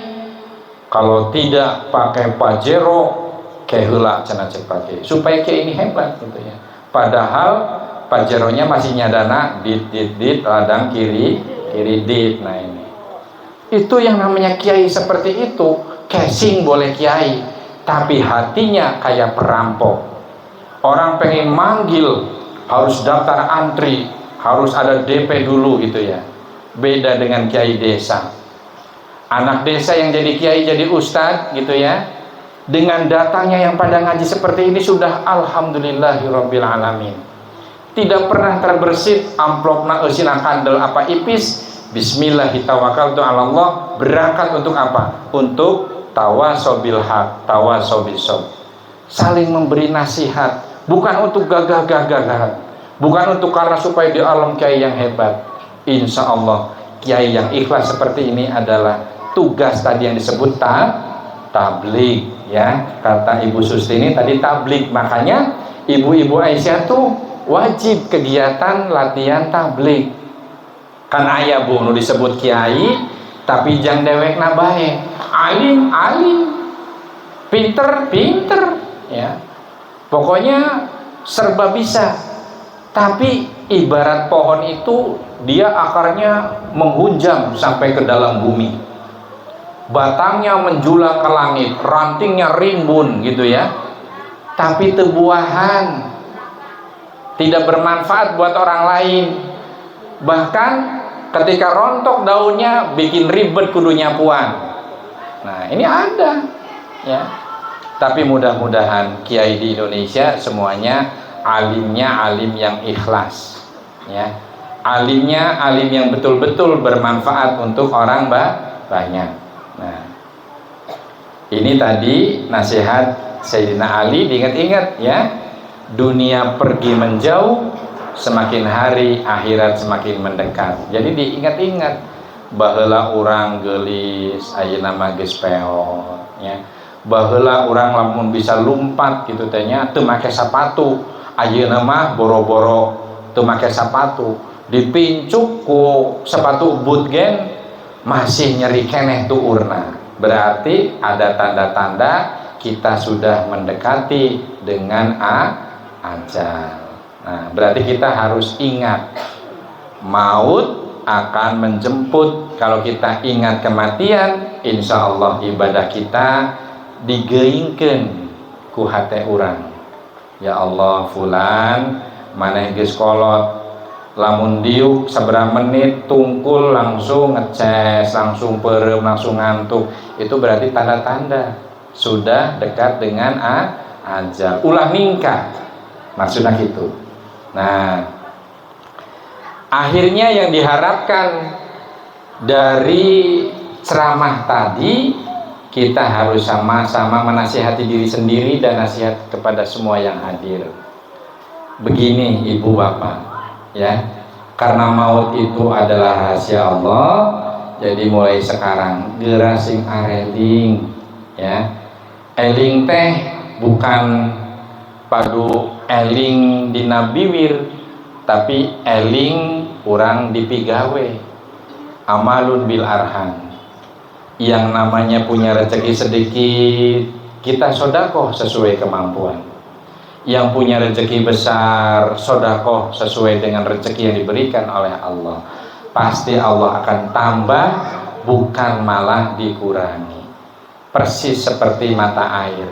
kalau tidak pakai Pajero kayak heula cenah cek pakai, supaya kiai ini hebat gitu ya. Padahal Pajeronya masih nyadana dit ladang kiri dit. Nah ini, itu yang namanya kiai seperti itu. Casing boleh kiai, tapi hatinya kayak perampok. Orang pengen manggil harus daftar antri, harus ada DP dulu gitu ya. Beda dengan kiai desa. Anak desa yang jadi kiai, jadi ustadz gitu ya, dengan datangnya yang pada ngaji seperti ini sudah alhamdulillahirabbil alamin. tidak pernah terbersit amplopna eusina kandel apa ipis, bismillahirrahmanirrahim ala Allah, berangkat untuk apa? Untuk tawasobil haq, tawasobil sob, saling memberi nasihat, bukan untuk gagah-gagahan, bukan untuk karena supaya di alam kiai yang hebat. Insya Allah kiai yang ikhlas seperti ini adalah tugas tadi yang disebut tablik, ya. Kata Ibu Sustini tadi tablik, makanya Ibu-ibu Aisyah tuh wajib kegiatan latihan tablik. Kan ayah bu nu disebut kiai tapi jang dewek nabahe, alim pinter ya, pokoknya serba bisa. Tapi ibarat pohon itu dia akarnya menghunjam sampai ke dalam bumi, batangnya menjulang ke langit, rantingnya rimbun gitu ya, tapi tebuahan, tidak bermanfaat buat orang lain. Bahkan ketika rontok daunnya bikin ribet kudu nyapuan. Nah ini ada ya. Tapi mudah-mudahan kiai di Indonesia semuanya alimnya alim yang ikhlas ya, alimnya alim yang betul-betul bermanfaat untuk orang banyak. Nah ini tadi nasihat Sayyidina Ali, diingat-ingat ya, dunia pergi menjauh, semakin hari akhirat semakin mendekat. Jadi diingat-ingat baheula urang geulis ayeuna mah geus peot ya. Baheula urang lamun bisa lumpat gitu teh nya teu make sapatu, ayeuna mah boro-boro teu make sapatu, dipincuk ku sepatu boot gen masih nyeri keneh tuh urna. Berarti ada tanda-tanda kita sudah mendekati dengan ajal. Nah, berarti kita harus ingat maut akan menjemput. Kalau kita ingat kematian, insya Allah ibadah kita digeingkeun ku hate urang. Ya Allah, fulan maneh geus kolot, lamun diuk sabaraha menit tungkul langsung ngeces, langsung peureum, langsung ngantuk. Itu berarti tanda-tanda sudah dekat dengan ajal. Ulah ningkah, maksudnya gitu. Nah, akhirnya yang diharapkan dari ceramah tadi, kita harus sama-sama menasihati diri sendiri dan nasihat kepada semua yang hadir. Begini ibu bapak ya, karena maut itu adalah rahasia Allah, jadi mulai sekarang geura sing areling ya. Eling teh bukan padu eling dina bibir, tapi eling urang dipigawe, amalun bil arham. Yang namanya punya rezeki sedikit, kita sodakoh sesuai kemampuan. Yang punya rezeki besar, sodakoh sesuai dengan rezeki yang diberikan oleh Allah. Pasti Allah akan tambah, bukan malah dikurangi. Persis seperti mata air.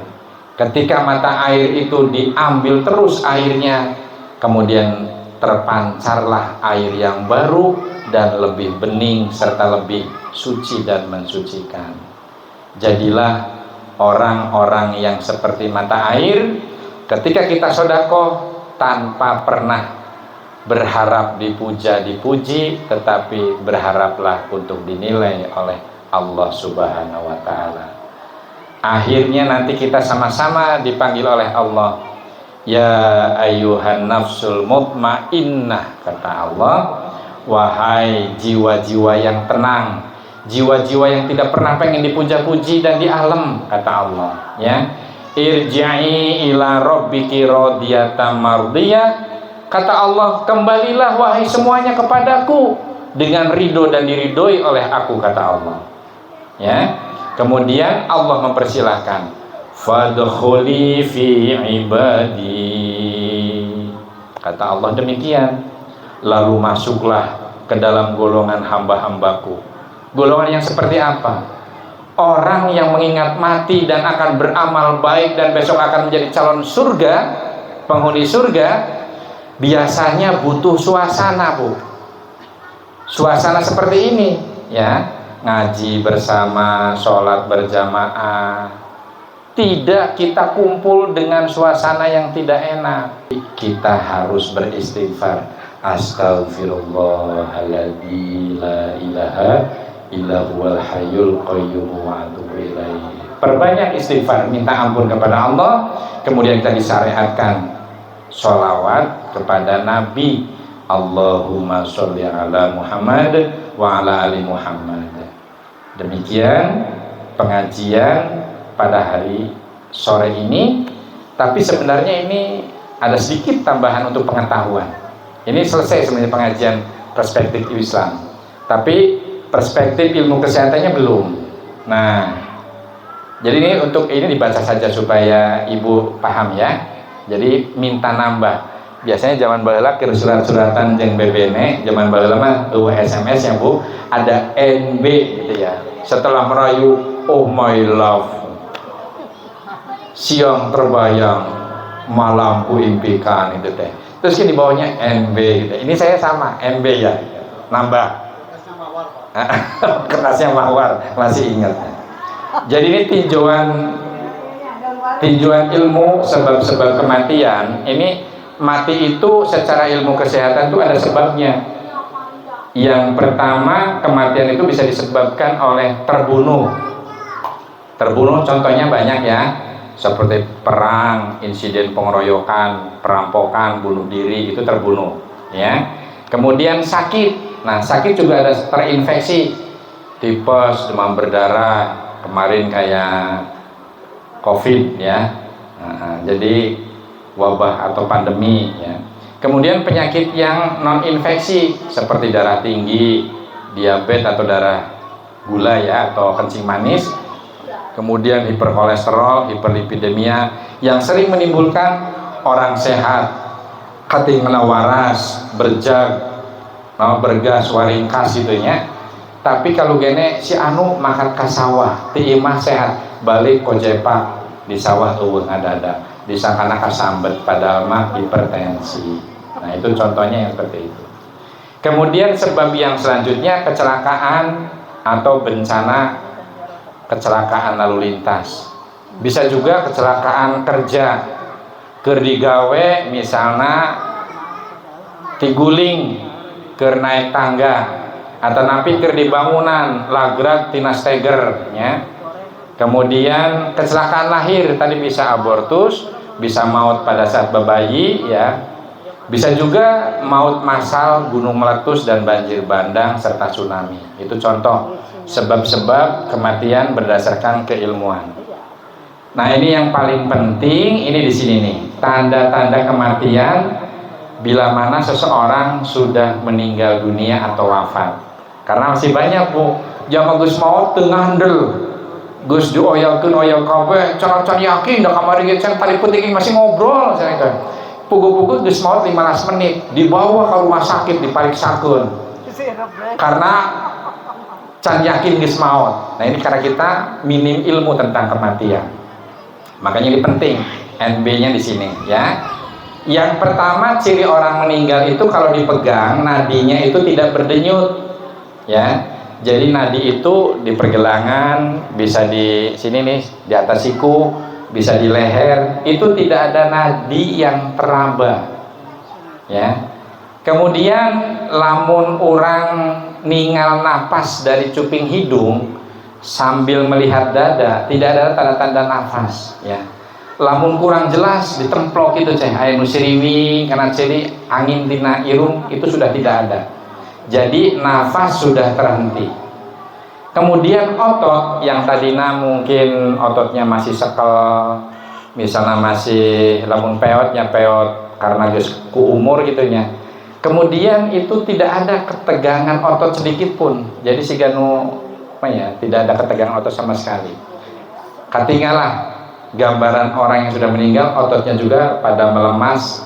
Ketika mata air itu diambil terus airnya, kemudian terpancarlah air yang baru dan lebih bening serta lebih suci dan mensucikan. Jadilah orang-orang yang seperti mata air. Ketika kita sedekah tanpa pernah berharap dipuja dipuji, tetapi berharaplah untuk dinilai oleh Allah Subhanahu wa taala. Akhirnya nanti kita sama-sama dipanggil oleh Allah, ya ayyuhan nafsul mutmainnah, kata Allah, wahai jiwa-jiwa yang tenang, jiwa-jiwa yang tidak pernah pengen dipuja-puji dan dialem, kata Allah ya, irji'i ila rabbiki radiyatan mardiyah, kata Allah, kembalilah wahai semuanya kepadaku dengan ridho dan diridhoi oleh aku, kata Allah ya. Kemudian Allah mempersilahkan, fadkhuli fi ibadi, kata Allah demikian, lalu masuklah ke dalam golongan hamba-hambaku. Golongan yang seperti apa? Orang yang mengingat mati dan akan beramal baik dan besok akan menjadi calon surga, penghuni surga, biasanya butuh suasana, Bu. Suasana seperti ini ya, ngaji bersama, sholat berjamaah, tidak kita kumpul dengan suasana yang tidak enak. Kita harus beristighfar. Astaghfirullahaladzim la ilaha illa huwal hayyul qayyum wa atubu ilaihi. Perbanyak istighfar, minta ampun kepada Allah. Kemudian kita disyariatkan sholawat kepada Nabi. Allahumma sholli ala Muhammad wa ala ali Muhammad. Demikian pengajian pada hari sore ini. Tapi sebenarnya ini ada sedikit tambahan untuk pengetahuan. Ini selesai sebenarnya pengajian perspektif Islam, tapi perspektif ilmu kesehatannya belum. Nah, jadi ini untuk ini dibaca saja supaya ibu paham ya. Jadi minta nambah. Biasanya zaman baheula keur surat-suratan jeung bebene, zaman baheula mah SMS ya Bu, ada NB gitu ya. Setelah merayu oh my love, siang terbayang, malam ku impikan, itu teh. Terus di bawahnya NB gitu. Ini saya sama NB ya, nambah. Kertasnya mawar, masih ingat. Jadi ini tinjauan ilmu sebab-sebab kematian. Ini mati itu secara ilmu kesehatan itu ada sebabnya. Yang pertama, kematian itu bisa disebabkan oleh terbunuh. Terbunuh contohnya banyak ya, seperti perang, insiden pengeroyokan, perampokan, bunuh diri, itu terbunuh ya. Kemudian sakit. Nah, sakit juga ada terinfeksi, tipes, demam berdarah, kemarin kayak COVID ya. Nah, jadi wabah atau pandemi ya. Kemudian penyakit yang non infeksi seperti darah tinggi, diabetes atau darah gula ya, atau kencing manis. Kemudian hiperkolesterol, hiperlipidemia yang sering menimbulkan orang sehat ketinggalan waras, berjag, bergas, waringkas gitu ya. Tapi kalau gene si anu makan kasawah, ti imah sehat, balik kojepak di sawah eueuh ngadada, disangkana kasambet padahal mah hipertensi. Nah, itu contohnya yang seperti itu. Kemudian sebab yang selanjutnya kecelakaan atau bencana kecelakaan lalu lintas. Bisa juga kecelakaan kerja, keur digawe misalnya tiguling, keur naik tangga, atau napi keur di bangunan lagrag tina steger ya. Kemudian kecelakaan lahir, tadi bisa abortus, bisa maut pada saat bayi ya. Bisa juga maut massal, gunung meletus dan banjir bandang serta tsunami. Itu contoh sebab-sebab kematian berdasarkan keilmuan. Nah, ini yang paling penting, ini di sini nih. Tanda-tanda kematian bila mana seseorang sudah meninggal dunia atau wafat. Karena masih banyak Bu, jangan geus maut teu ngandel. Geus dioyalkeun oyal kabeh, can yakin da kamari ge can tali peuting masih ngobrol saya kan. Pugu-pugu geus maot 15 menit dibawa ke rumah sakit dipariksakeun. Karena can yakin geus maot. Nah, ini karena kita minim ilmu tentang kematian. Makanya ini penting NB-nya di sini ya. Yang pertama, ciri orang meninggal itu kalau dipegang nadinya itu tidak berdenyut ya. Jadi nadi itu di pergelangan, bisa di sini nih, di atas siku, bisa di leher, itu tidak ada nadi yang teraba ya. Kemudian lamun orang ningal napas dari cuping hidung sambil melihat dada, tidak ada tanda-tanda nafas ya. Lamun kurang jelas ditemplok itu aya nu siriwing karena ciri angin tina irung, itu sudah tidak ada. Jadi nafas sudah terhenti. Kemudian otot yang tadinya mungkin ototnya masih sekel, misalnya masih lamun peotnya peot karena geus ku umur gitunya. Kemudian itu tidak ada ketegangan otot sedikit pun. Jadi siganu tidak ada ketegangan otot sama sekali. Katingalah gambaran orang yang sudah meninggal, ototnya juga pada melemas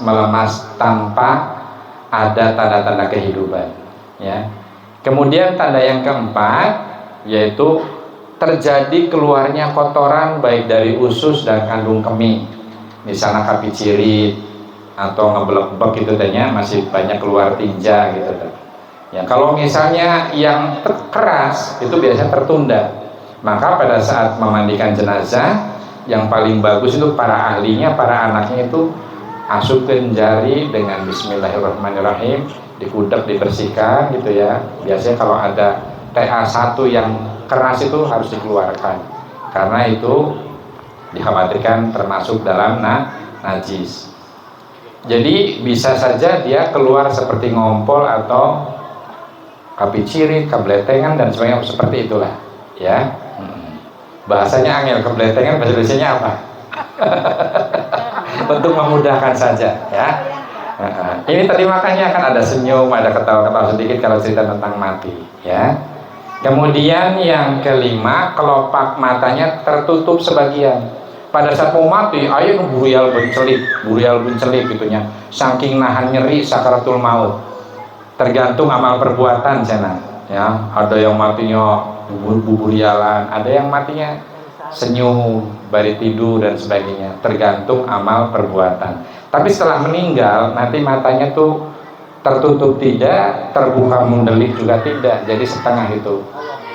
tanpa ada tanda-tanda kehidupan. Ya. Kemudian tanda yang keempat yaitu terjadi keluarnya kotoran baik dari usus dan kandung kemih, misalnya kapicirit atau ngebelek-belek gitu tanya masih banyak keluar tinja gitu. Ya, kalau misalnya yang keras itu biasanya tertunda, maka pada saat memandikan jenazah yang paling bagus itu para ahlinya, para anaknya itu masukkan jari dengan Bismillahirrahmanirrahim, dikudak, dibersihkan gitu ya. Biasanya kalau ada TA1 yang keras itu harus dikeluarkan, karena itu dikhawatirkan termasuk dalam najis. Jadi bisa saja dia keluar seperti ngompol atau kapicirit, kebletengan dan sebagainya, seperti itulah ya. Bahasanya angel, kebletengan bahasa Indonesianya apa? Untuk memudahkan saja ya. Ini tadi makanya kan ada senyum, ada ketawa-ketawa sedikit kalau cerita tentang mati ya. Kemudian yang kelima, kelopak matanya tertutup sebagian. Pada saat mau mati, ayo burial bencelik gitunya, saking nahan nyeri sakaratul maut. Tergantung amal perbuatan sana ya. Ada yang matinya burialan, ada yang matinya senyum, bari tidur dan sebagainya, tergantung amal perbuatan. Tapi setelah meninggal nanti matanya tuh tertutup tidak, terbuka mendelik juga tidak, jadi setengah itu,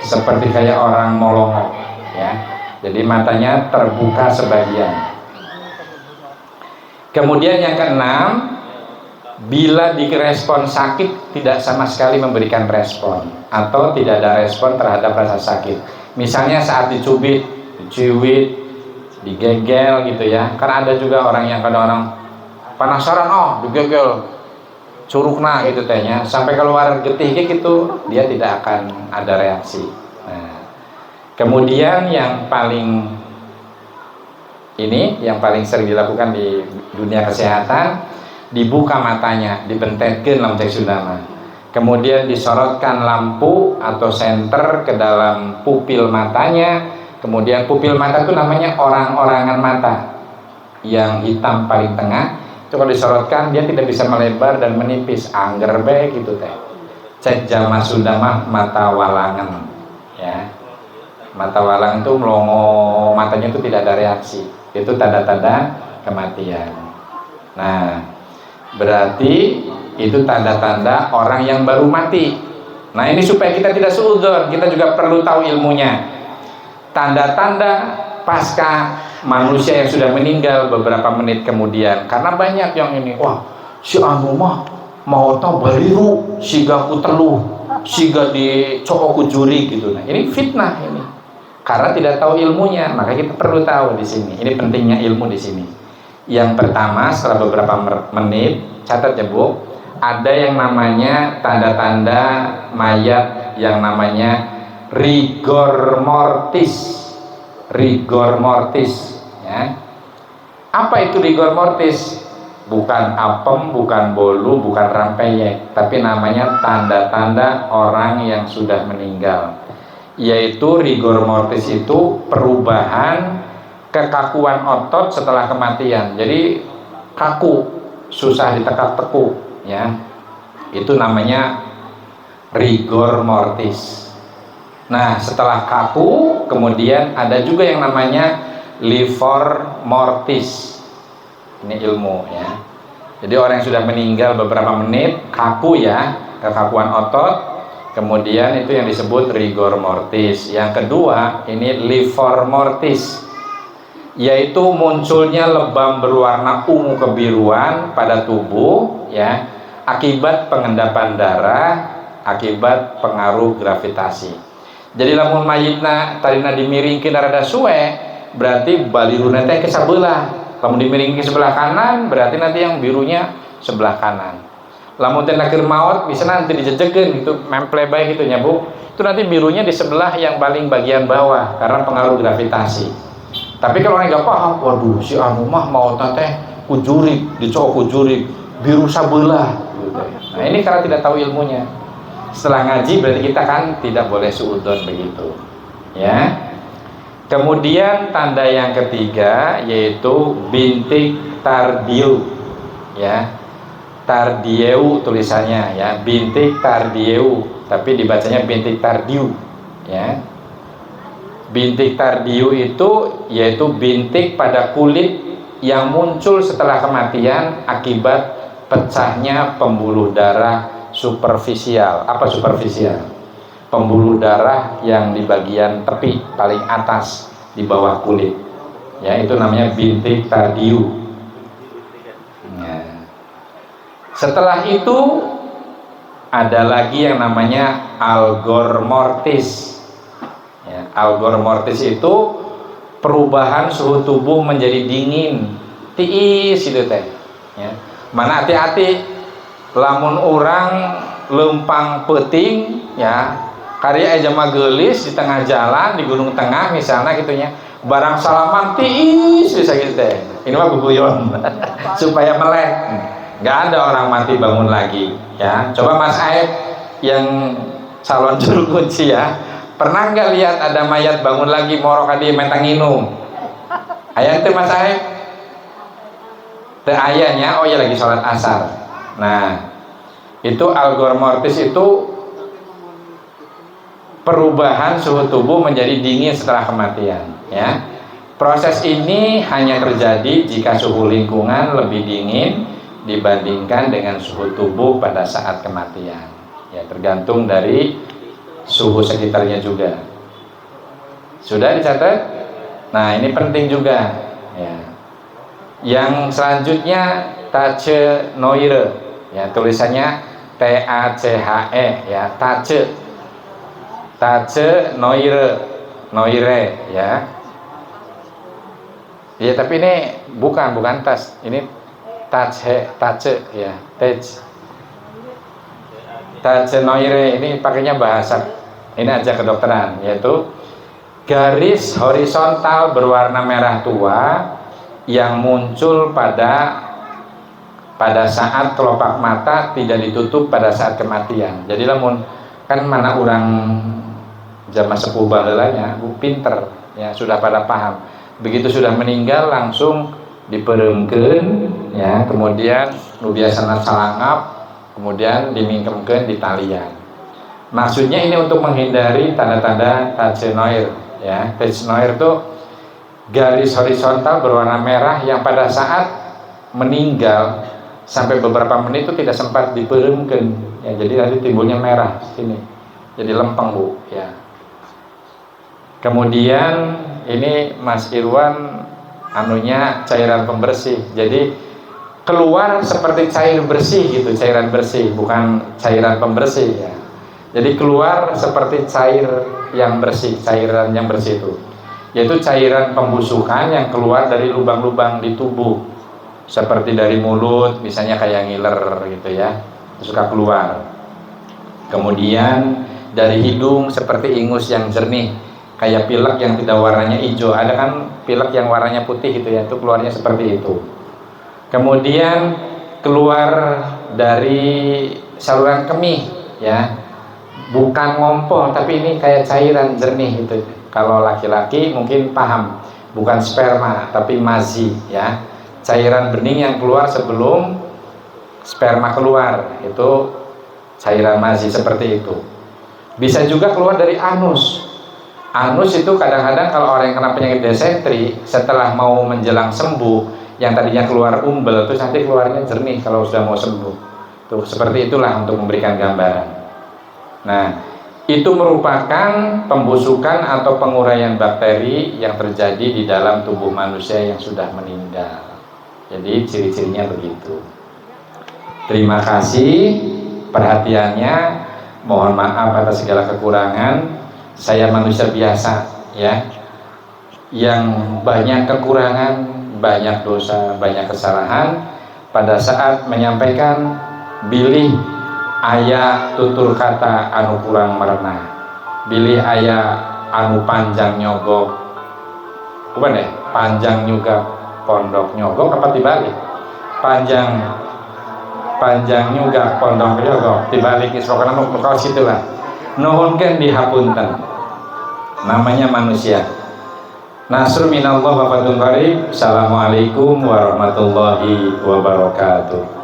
seperti kayak orang molongok ya. Jadi matanya terbuka sebagian. Kemudian yang keenam, bila direspon sakit tidak sama sekali memberikan respon atau tidak ada respon terhadap rasa sakit. Misalnya saat dicubit, dicuit, digegel gitu ya. Kan ada juga orang yang kadang orang penasaran, oh digegel curugna gitu tehnya, sampai keluar getih gitu, dia tidak akan ada reaksi. Nah, kemudian yang paling sering dilakukan di dunia kesehatan, dibuka matanya, dibentetkan lampu cek sundama, kemudian disorotkan lampu atau senter ke dalam pupil matanya. Kemudian pupil mata itu namanya orang-orangan mata yang hitam paling tengah. Itu kalau disorotkan dia tidak bisa melebar dan menipis, angger bae gitu teh. Cek jama sundama mata walangan ya. Mata walang itu melongo, matanya itu tidak ada reaksi, itu tanda-tanda kematian. Nah, berarti itu tanda-tanda orang yang baru mati. Nah, ini supaya kita tidak suudzon, kita juga perlu tahu ilmunya. Tanda-tanda pasca manusia yang sudah meninggal beberapa menit kemudian, karena banyak yang ini, wah si anu mah mau tahu baliru, siga ku teluh, siga dicokok ku juri gitu. Nah, ini fitnah ini. Karena tidak tahu ilmunya, maka kita perlu tahu di sini. Ini pentingnya ilmu di sini. Yang pertama, setelah beberapa menit, catat ya Bu, ada yang namanya tanda-tanda mayat yang namanya rigor mortis. Rigor mortis ya. Apa itu rigor mortis? Bukan apem, bukan bolu, bukan rampeyek, tapi namanya tanda-tanda orang yang sudah meninggal. Yaitu rigor mortis itu perubahan kekakuan otot setelah kematian. Jadi kaku, susah ditekuk-tekuk ya. Itu namanya rigor mortis. Nah, setelah kaku kemudian ada juga yang namanya livor mortis. Ini ilmu ya. Jadi orang yang sudah meninggal beberapa menit kaku ya, kekakuan otot. Kemudian itu yang disebut rigor mortis. Yang kedua, ini livor mortis, yaitu munculnya lebam berwarna ungu kebiruan pada tubuh ya, akibat pengendapan darah, akibat pengaruh gravitasi. Jadi lamun mayitna tadina dimiringkeun rada suwe, berarti baliruna teh ke sabelah. Lamun dimiringkeun ke sebelah kanan, berarti nanti yang birunya sebelah kanan. Lamun teh keur maot bisa nanti dijejekeun gitu, memple bae gitu nya Bu. Itu nanti birunya di sebelah yang paling bagian bawah karena pengaruh gravitasi. Tapi kalau orang enggak paham, waduh si anu mah maotna teh kujurik, dicok kujurik, biru sabelah gitu. Nah, ini karena tidak tahu ilmunya. Setelah ngaji berarti kita kan tidak boleh suudzon begitu. Ya. Kemudian tanda yang ketiga yaitu bintik tardiu. Ya. Tardieu tulisannya ya, bintik tardieu, tapi dibacanya bintik tardiu ya. Bintik tardiu itu yaitu bintik pada kulit yang muncul setelah kematian akibat pecahnya pembuluh darah superficial. Apa superficial? Pembuluh darah yang di bagian tepi paling atas di bawah kulit. Ya, itu namanya bintik tardiu. Ya. Setelah itu ada lagi yang namanya algor mortis. Ya, algor mortis itu perubahan suhu tubuh menjadi dingin, tiis itu teh. Ya. Mana hati-hati, lamun orang lempang peting, ya, karya aja mah gelis di tengah jalan di gunung tengah misalnya gitunya, barang salaman tiis bisa gitu teh. Ini mah guyon supaya melek. Nggak ada orang mati bangun lagi, ya. Coba Mas Aib yang calon juru kunci, ya, pernah nggak lihat ada mayat bangun lagi morok adi mentang nginum? Ayat itu Mas Aib? Teh ayahnya, oh ya lagi sholat asar. Nah, itu algor mortis itu perubahan suhu tubuh menjadi dingin setelah kematian, ya. Proses ini hanya terjadi jika suhu lingkungan lebih dingin dibandingkan dengan suhu tubuh pada saat kematian. Ya, tergantung dari suhu sekitarnya juga. Sudah dicatat? Nah, ini penting juga, ya. Yang selanjutnya Tache Noire, ya, tulisannya TACHE, ya, Tache Noire, ya. Ya, tapi ini bukan tas, ini Tache, ya, Tache Noire ini pakainya bahasa ini aja kedokteran, yaitu garis horizontal berwarna merah tua yang muncul pada saat kelopak mata tidak ditutup pada saat kematian. Jadi lamun kan mana orang zaman sepuh baheulanya pinter, ya, sudah pada paham. Begitu sudah meninggal langsung dipereumkeun, ya, kemudian nu biasana salangap, kemudian dimingkemkeun di talian. Maksudnya ini untuk menghindari tanda-tanda Tache Noire, ya. Tache Noire itu garis horizontal berwarna merah yang pada saat meninggal sampai beberapa menit itu tidak sempat dipereumkeun, ya, jadi nanti timbulnya merah sini. Jadi lempeng, Bu, ya. Kemudian ini Mas Irwan anunya cairan pembersih, jadi keluar seperti cair bersih gitu, cairan bersih, bukan cairan pembersih, ya. Jadi keluar seperti cair yang bersih, cairan yang bersih itu, yaitu cairan pembusukan yang keluar dari lubang-lubang di tubuh, seperti dari mulut, misalnya kayak ngiler gitu, ya, suka keluar. Kemudian dari hidung seperti ingus yang jernih, kayak pilek yang tidak warnanya hijau. Ada kan pilek yang warnanya putih gitu, ya, itu keluarnya seperti itu. Kemudian keluar dari saluran kemih, ya, bukan ngompol tapi ini kayak cairan jernih gitu. Kalau laki-laki mungkin paham, bukan sperma tapi mazi, ya, cairan bening yang keluar sebelum sperma keluar, itu cairan mazi seperti itu. Bisa juga keluar dari anus. Anus itu kadang-kadang kalau orang yang kena penyakit desentri, setelah mau menjelang sembuh, yang tadinya keluar umbel terus nanti keluarnya jernih kalau sudah mau sembuh. Tuh, seperti itulah untuk memberikan gambaran. Nah, itu merupakan pembusukan atau penguraian bakteri yang terjadi di dalam tubuh manusia yang sudah meninggal. Jadi ciri-cirinya begitu. Terima kasih perhatiannya. Mohon maaf atas segala kekurangan. Saya manusia biasa, ya, yang banyak kekurangan, banyak dosa, banyak kesalahan. Pada saat menyampaikan, bilih aya tutur kata anu kurang merenah, bilih aya anu panjang nyogok, bukan deh, panjang nyugap pondok nyogok apa dibalik? Panjang nyugap pondok nyogok dibalik, pokoknya nu situ lah. Nuhunkeun dihapunten, namanya manusia. Nasrul minallah wa fadlun qarib. Assalamualaikum warahmatullahi wabarakatuh.